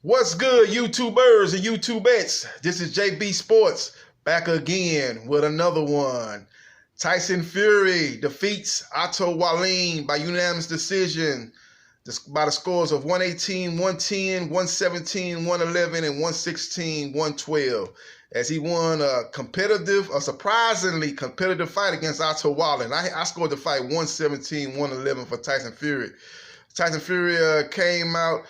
What's good, YouTubers and YouTubettes? This is JB Sports back again with another one. Tyson Fury defeats Otto Wallin by unanimous decision by the scores of 118, 110, 117, 111, and 116, 112. As he won a surprisingly competitive fight against Otto Wallin. I scored the fight 117, 111 for Tyson Fury. Tyson Fury came out,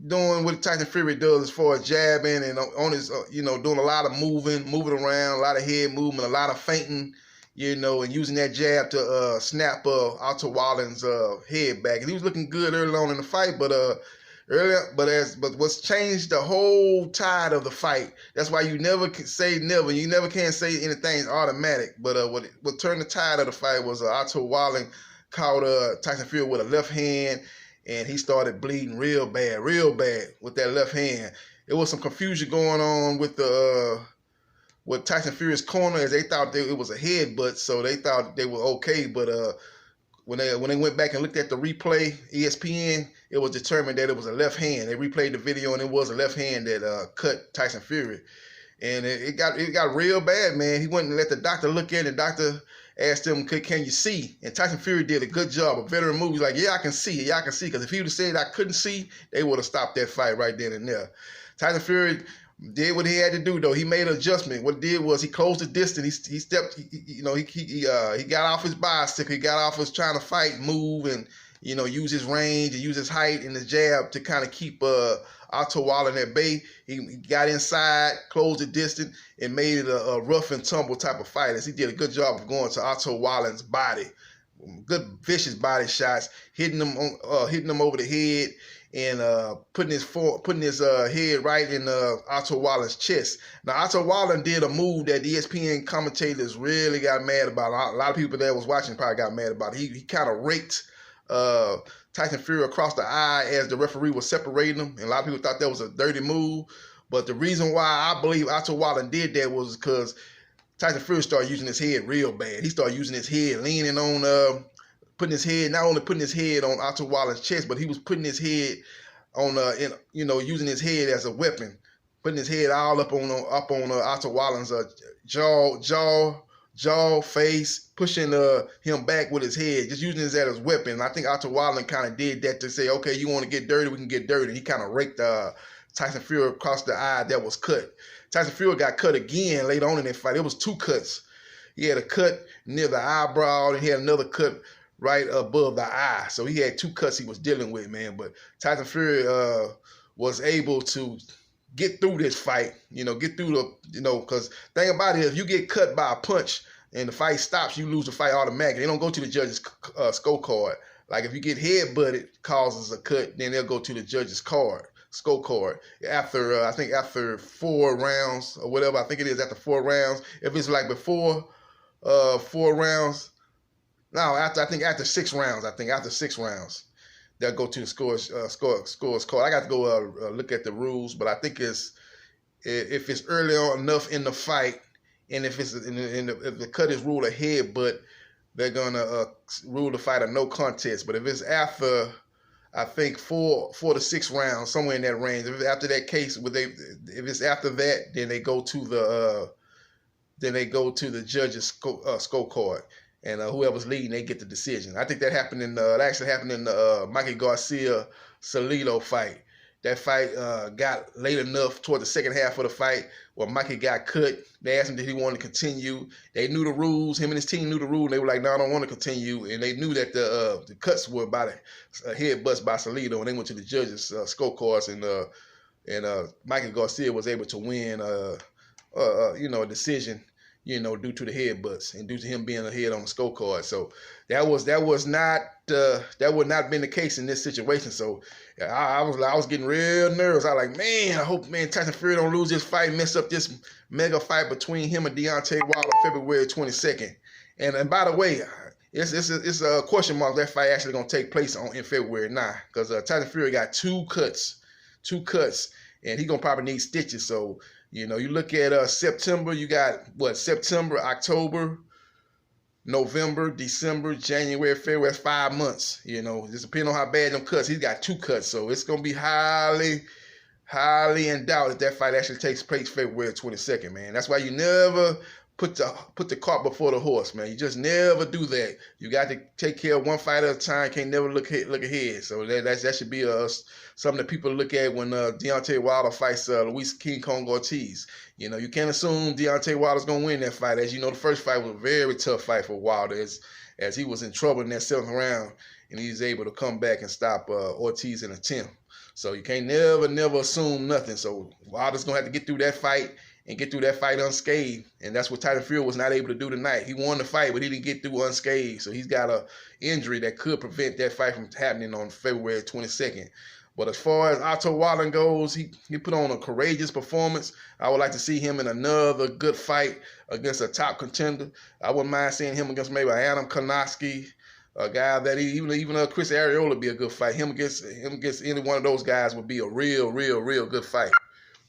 doing what Tyson Fury does as far as jabbing and on his, doing a lot of moving around, a lot of head movement, a lot of feinting, and using that jab to snap Otto Wallin's head back. And he was looking good early on in the fight, but what's changed the whole tide of the fight. That's why you never can say never. You never can say anything's automatic. But what turned the tide of the fight was Otto Wallin caught Tyson Fury with a left hand, and he started bleeding real bad with that left hand. It was some confusion going on with Tyson Fury's corner, as they thought it was a headbutt, so they thought they were okay. But when they went back and looked at the replay, ESPN, it was determined that it was a left hand. They replayed the video, and it was a left hand that cut Tyson Fury. And it got real bad, man. He went and let the doctor look at it. The doctor asked him, can you see? And Tyson Fury did a good job. A veteran move. He's like, yeah, I can see. Yeah, I can see. Because if he would have said I couldn't see, they would have stopped that fight right then and there. Tyson Fury did what he had to do, though. He made an adjustment. What he did was he closed the distance. He stepped, he got off his bicycle. He got off his trying to fight, move, and, use his range and use his height and his jab to kind of keep Otto Wallin at bay. He got inside, closed the distance, and made it a rough and tumble type of fight. As he did a good job of going to Otto Wallin's body, good vicious body shots, hitting him over the head, and putting his head right in Otto Wallin's chest. Now, Otto Wallin did a move that the ESPN commentators really got mad about. A lot of people that was watching probably got mad about it. He kind of raked Tyson Fury across the eye as the referee was separating them, and a lot of people thought that was a dirty move. But the reason why I believe Otto Wallin did that was because Tyson Fury started using his head real bad. He started using his head, leaning on, not only putting his head on Otto Wallin's chest, but he was putting his head on, using his head as a weapon, putting his head all up on Otto Wallin's jaw, face, pushing him back with his head, just using his head as a weapon. And I think Otto Wallin kind of did that to say, okay, you want to get dirty, we can get dirty. And he kind of raked Tyson Fury across the eye that was cut. Tyson Fury got cut again later on in that fight. It was two cuts. He had a cut near the eyebrow, and he had another cut right above the eye. So he had two cuts he was dealing with, man. But Tyson Fury was able to get through this fight, get through because thing about it is, if you get cut by a punch and the fight stops, you lose the fight automatically. They don't go to the judge's scorecard. Like if you get head-butted, causes a cut, then they'll go to the judge's scorecard. After 4 rounds or whatever, I think it is after 4 rounds. If it's like before 4 rounds, no, after 6 rounds, after 6 rounds, they'll go to the scores card. I got to go look at the rules, but I think if it's early on enough in the fight, and if the cut is ruled a headbutt, they're gonna rule the fight a no contest. But if it's after, I think 4 to 6 rounds, somewhere in that range, if it's after that case, if it's after that, then they go to the judge's scorecard. And whoever's leading, they get the decision. I think that actually happened in the Mikey Garcia-Salido fight. That fight got late enough toward the second half of the fight where Mikey got cut. They asked him if he wanted to continue. They knew the rules. Him and his team knew the rules. They were like, no, I don't want to continue. And they knew that the cuts were by the headbutts by Salido, and they went to the judges' scorecards, and Mikey Garcia was able to win a decision, due to the headbutts and due to him being ahead on the scorecard. So that would not been the case in this situation. So I was getting real nervous. I was like, man, I hope Tyson Fury don't lose this fight, mess up this mega fight between him and Deontay Wilder on February 22nd. And by the way, it's a question mark that fight actually gonna take place in February 9, because Tyson Fury got two cuts, and he gonna probably need stitches. So you look at September, you got September, October, November, December, January, February. That's 5 months. You know, just depending on how bad them cuts. He's got 2 cuts, so it's gonna be highly in doubt that fight actually takes place February 22nd, man. That's why you never put the cart before the horse, man. You just never do that. You got to take care of one fight at a time. Can't never look ahead. So that should be something that people look at when Deontay Wilder fights Luis King Kong Ortiz. You know, you can't assume Deontay Wilder's gonna win that fight. As you know, the first fight was a very tough fight for Wilder, as he was in trouble in that 7th round, and he was able to come back and stop Ortiz in a 10th. So you can't never assume nothing. So Wilder's gonna have to get through that fight and get through that fight unscathed. And that's what Tyson Fury was not able to do tonight. He won the fight, but he didn't get through unscathed. So he's got an injury that could prevent that fight from happening on February 22nd. But as far as Otto Wallin goes, he put on a courageous performance. I would like to see him in another good fight against a top contender. I wouldn't mind seeing him against maybe Adam Kownacki, a guy that even Chris Arreola would be a good fight. Him against any one of those guys would be a real good fight.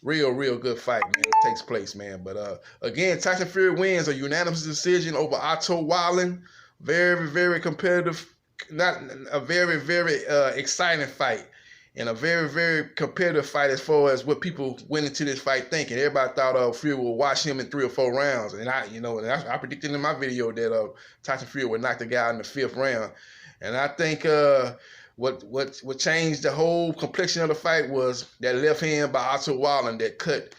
Real good fight, man. It takes place, man. But again, Tyson Fury wins a unanimous decision over Otto Wallin. Very competitive. Not a very exciting fight. And a very competitive fight as far as what people went into this fight thinking. Everybody thought Fury would watch him in 3 or 4 rounds. And I predicted in my video that Tyson Fury would knock the guy out in the 5th round. And I think what changed the whole complexion of the fight was that left hand by Otto Wallin that cut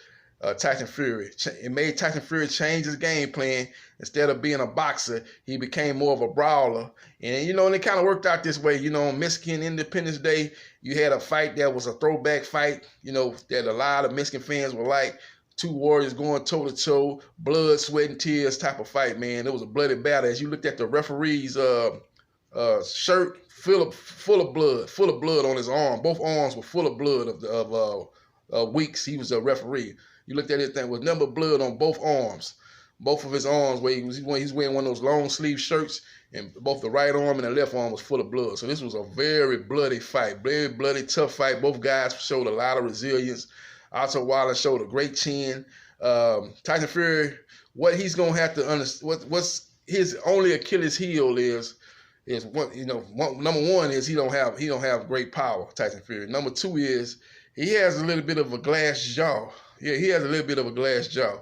Tyson Fury. It made Tyson Fury change his game plan. Instead of being a boxer, he became more of a brawler. And, it kind of worked out this way. On Mexican Independence Day, you had a fight that was a throwback fight, that a lot of Mexican fans were like. 2 warriors going toe-to-toe, blood, sweat, and tears type of fight, man. It was a bloody battle. As you looked at the referee's shirt, full of blood on his arm. Both arms were full of blood of weeks. He was a referee. You looked at it, there was nothing but blood on both arms. Both of his arms, where he's wearing one of those long sleeve shirts, and both the right arm and the left arm was full of blood. So this was a very bloody fight, very bloody, tough fight. Both guys showed a lot of resilience. Otto Wallin showed a great chin. Tyson Fury, what he's gonna have to understand, what's his only Achilles heel is number one is he don't have great power. Tyson Fury. Number 2 is he has a little bit of a glass jaw. Yeah, he has a little bit of a glass jaw.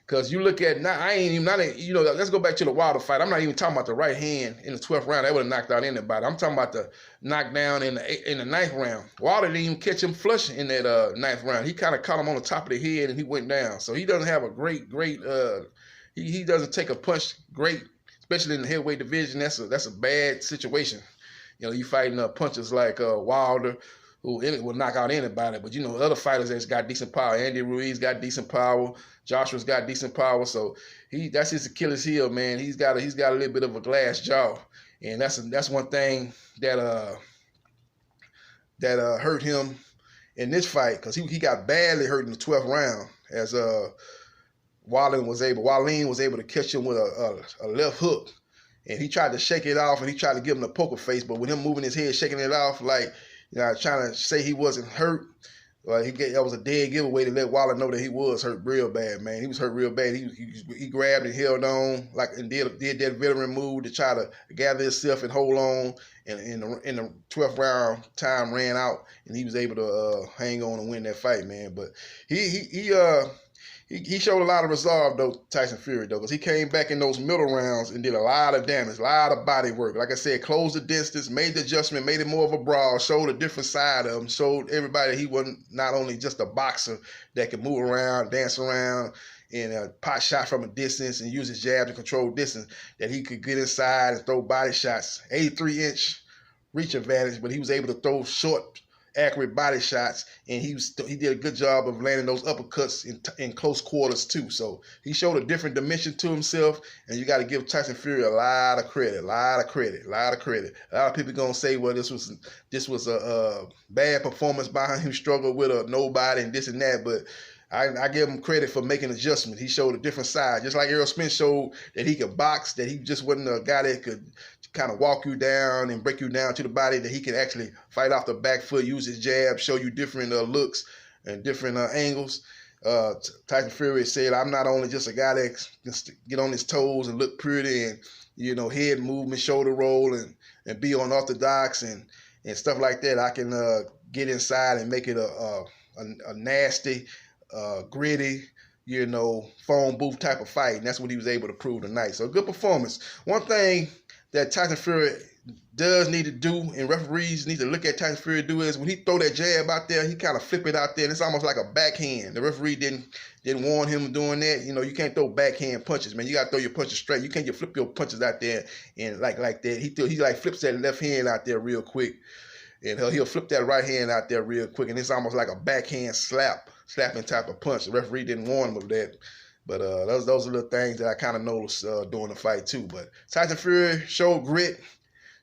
Because you look at, let's go back to the Wilder fight. I'm not even talking about the right hand in the 12th round. That would have knocked out anybody. I'm talking about the knockdown in the 9th round. Wilder didn't even catch him flush in that 9th round. He kind of caught him on the top of the head and he went down. So he doesn't have a great, he doesn't take a punch great, especially in the heavyweight division. That's a bad situation. You fighting punches like Wilder, who will knock out anybody. But, other fighters that's got decent power. Andy Ruiz got decent power. Joshua's got decent power. So that's his Achilles heel, man. He's got a little bit of a glass jaw. And that's one thing that hurt him in this fight, because he got badly hurt in the 12th round, as Wallin was able to catch him with a left hook. And he tried to shake it off, and he tried to give him the poker face. But with him moving his head, shaking it off, like, trying to say he wasn't hurt, that was a dead giveaway to let Wallin know that he was hurt real bad, man. He was hurt real bad. He grabbed and held on, and did that veteran move to try to gather himself and hold on. And in the 12th round, time ran out, and he was able to hang on and win that fight, man. But he showed a lot of resolve, though, Tyson Fury, though, because he came back in those middle rounds and did a lot of damage, a lot of body work. Like I said, closed the distance, made the adjustment, made it more of a brawl, showed a different side of him, showed everybody he wasn't not only just a boxer that could move around, dance around, and pot shot from a distance and use his jab to control distance, that he could get inside and throw body shots, 83-inch reach advantage, but he was able to throw short, accurate body shots, and he did a good job of landing those uppercuts in close quarters too. So he showed a different dimension to himself, and you got to give Tyson Fury a lot of credit. A lot of people gonna say, well, this was a bad performance by him, struggled with a nobody and this and that, but I give him credit for making adjustments. He showed a different side, just like Errol Spence showed that he could box, that he just wasn't a guy that could kind of walk you down and break you down to the body, that he can actually fight off the back foot, use his jab, show you different looks and different angles. Tyson Fury said, I'm not only just a guy that can get on his toes and look pretty and head movement, shoulder roll, and be unorthodox and stuff like that, I can get inside and make it a nasty, gritty, phone booth type of fight. And that's what he was able to prove tonight. So good performance. One thing that Tyson Fury does need to do, and referees need to look at Tyson Fury do, is when he throw that jab out there, he kind of flip it out there, and it's almost like a backhand. The referee didn't warn him doing that. You can't throw backhand punches, man. You got to throw your punches straight. You can't just flip your punches out there and like that. He flips that left hand out there real quick, and he'll flip that right hand out there real quick, and it's almost like a backhand slapping type of punch. The referee didn't warn him of that. But those are little things that I kind of noticed during the fight too. But Tyson Fury showed grit,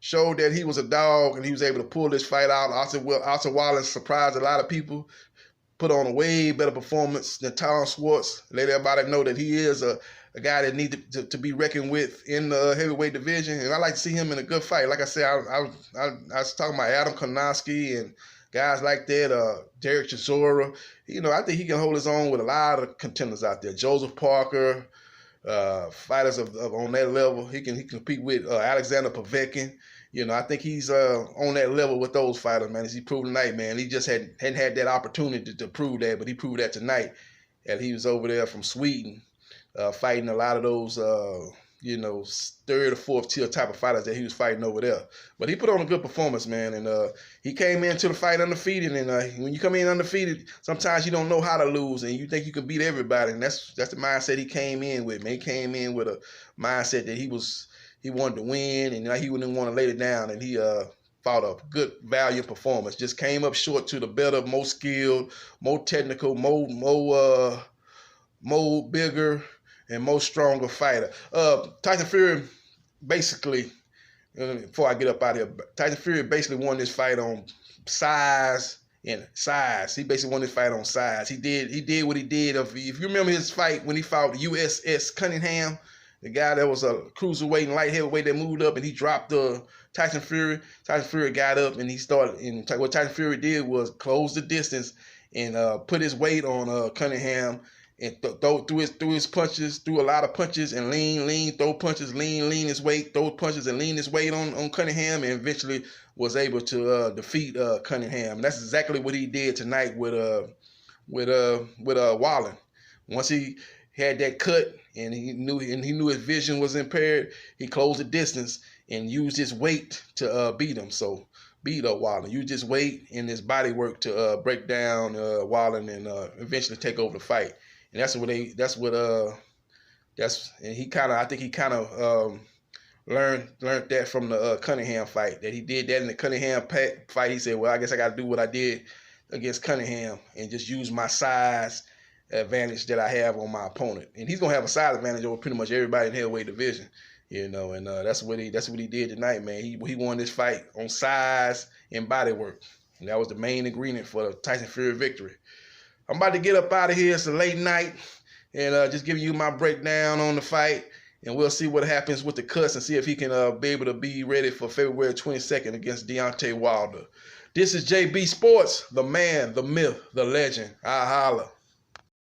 showed that he was a dog, and he was able to pull this fight out. Otto Wallin surprised a lot of people, put on a way better performance than Tyron Schwartz. Let everybody know that he is a guy that needs to be reckoned with in the heavyweight division. And I like to see him in a good fight. Like I said, I was talking about Adam Kownacki and guys like that, Derek Chisora. I think he can hold his own with a lot of contenders out there. Joseph Parker, fighters on that level. He can compete with Alexander Povetkin. I think he's on that level with those fighters, man. As he proved tonight, man. He just hadn't had that opportunity to prove that, but he proved that tonight. And he was over there from Sweden, fighting a lot of those, third or fourth tier type of fighters that he was fighting over there. But he put on a good performance, man, and he came into the fight undefeated. And when you come in undefeated, sometimes you don't know how to lose, and you think you can beat everybody. And that's the mindset he came in with, man. He came in with a mindset that he wanted to win, and he wouldn't want to lay it down. And he fought a good value performance. Just came up short to the better, more skilled, more technical, more bigger, and more stronger fighter. Tyson Fury basically, before I get up out here, Tyson Fury basically won this fight on size and size. He basically won this fight on size. He did what he did. If you remember his fight when he fought USS Cunningham, the guy that was a cruiserweight and light heavyweight that moved up, and he dropped Tyson Fury. Tyson Fury got up and he started. And what Tyson Fury did was close the distance and put his weight on Cunningham. And threw his punches, threw a lot of punches, and lean, throw punches, lean his weight, throw punches, and lean his weight on Cunningham, and eventually was able to defeat Cunningham. And that's exactly what he did tonight with Wallin. Once he had that cut and he knew his vision was impaired, he closed the distance and used his weight to beat him. So beat up Wallin. Used his weight and his body work to break down Wallin and eventually take over the fight. And I think he kind of learned that from the Cunningham fight, that he did that in the Cunningham fight. He said, well, I guess I got to do what I did against Cunningham and just use my size advantage that I have on my opponent. And he's going to have a size advantage over pretty much everybody in the heavyweight division, and that's what he did tonight, man. He won this fight on size and body work. And that was the main ingredient for the Tyson Fury victory. I'm about to get up out of here. It's a late night, and just giving you my breakdown on the fight, and we'll see what happens with the cuts and see if he can be able to be ready for February 22nd against Deontay Wilder. This is JB Sports, the man, the myth, the legend. I holla.